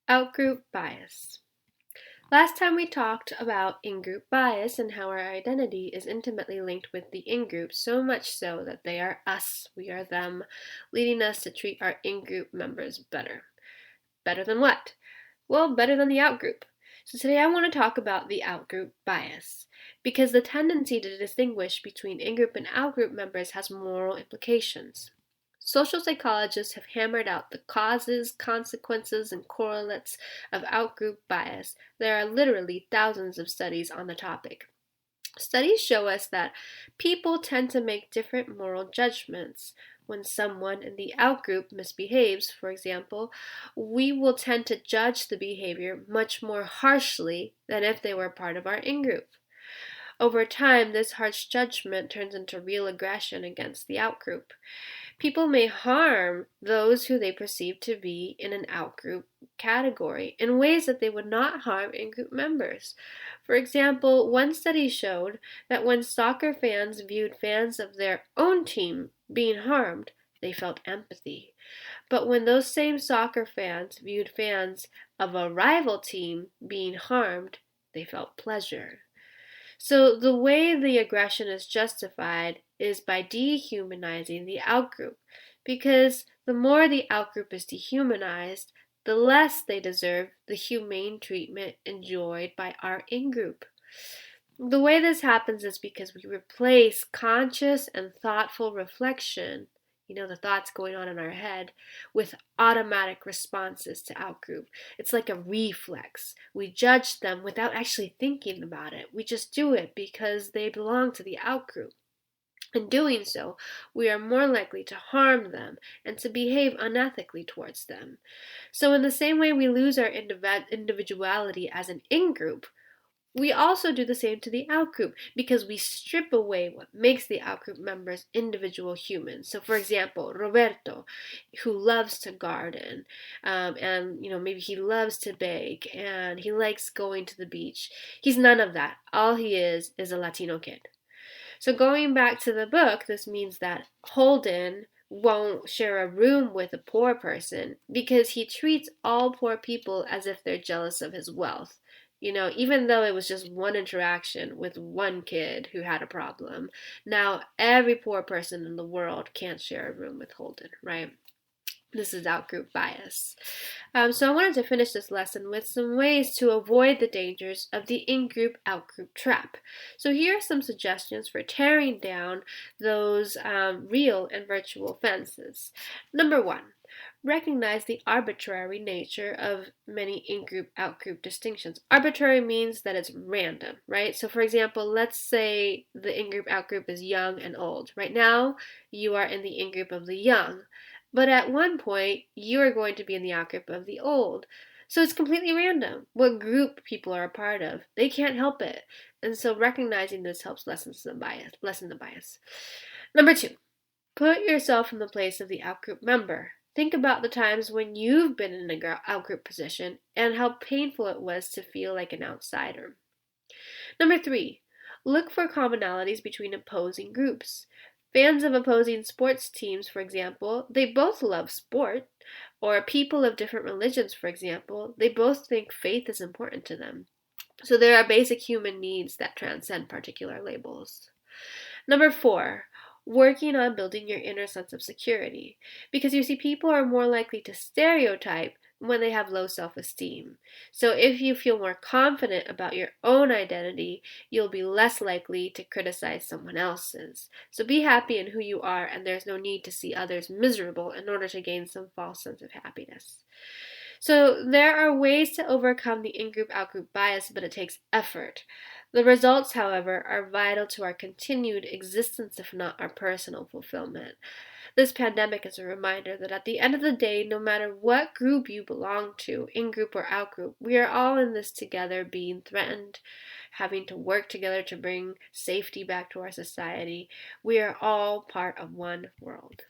Outgroup bias. Last time we talked about in-group bias and how our identity is intimately linked with the in-group, so much so that they are us, we are them, leading us to treat our in-group members better. Better than what? Well, better than the out-group. So today I want to talk about the out-group bias, because the tendency to distinguish between in-group and out-group members has moral implications. Social psychologists have hammered out the causes, consequences, and correlates of outgroup bias. There are literally thousands of studies on the topic. Studies show us that people tend to make different moral judgments. When someone in the outgroup misbehaves, for example, we will tend to judge the behavior much more harshly than if they were part of our in-group. Over time, this harsh judgment turns into real aggression against the outgroup. People may harm those who they perceive to be in an outgroup category in ways that they would not harm in-group members. For example, one study showed that when soccer fans viewed fans of their own team being harmed, they felt empathy. But when those same soccer fans viewed fans of a rival team being harmed, they felt pleasure. So the way the aggression is justified is by dehumanizing the outgroup, because the more the outgroup is dehumanized, the less they deserve the humane treatment enjoyed by our in-group. The way this happens is because we replace conscious and thoughtful reflection, the thoughts going on in our head, with automatic responses to outgroup. It's like a reflex. We judge them without actually thinking about it. We just do it because they belong to the outgroup. In doing so, we are more likely to harm them and to behave unethically towards them. So in the same way we lose our individuality as an in-group, we also do the same to the outgroup because we strip away what makes the outgroup members individual humans. So, for example, Roberto, who loves to garden, and maybe he loves to bake, and he likes going to the beach. He's none of that. All he is a Latino kid. So, going back to the book, this means that Holden won't share a room with a poor person because he treats all poor people as if they're jealous of his wealth. Even though it was just one interaction with one kid who had a problem, now every poor person in the world can't share a room with Holden, right? This is outgroup bias. So I wanted to finish this lesson with some ways to avoid the dangers of the in-group, out-group trap. So here are some suggestions for tearing down those real and virtual fences. Number 1. Recognize the arbitrary nature of many in-group, out-group distinctions. Arbitrary means that it's random, right? So for example, let's say the in-group, out-group is young and old. Right now, you are in the in-group of the young, but at one point, you are going to be in the out-group of the old. So it's completely random what group people are a part of. They can't help it. And so recognizing this helps lessen the bias. Number 2, put yourself in the place of the out-group member. Think about the times when you've been in an out-group position and how painful it was to feel like an outsider. Number 3, look for commonalities between opposing groups. Fans of opposing sports teams, for example, they both love sport. Or people of different religions, for example, they both think faith is important to them. So there are basic human needs that transcend particular labels. Number 4, working on building your inner sense of security. Because you see, people are more likely to stereotype when they have low self-esteem. So if you feel more confident about your own identity, you'll be less likely to criticize someone else's. So be happy in who you are, and there's no need to see others miserable in order to gain some false sense of happiness. So there are ways to overcome the in-group, out-group bias, but it takes effort. The results, however, are vital to our continued existence, if not our personal fulfillment. This pandemic is a reminder that at the end of the day, no matter what group you belong to, in-group or out-group, we are all in this together, being threatened, having to work together to bring safety back to our society. We are all part of one world.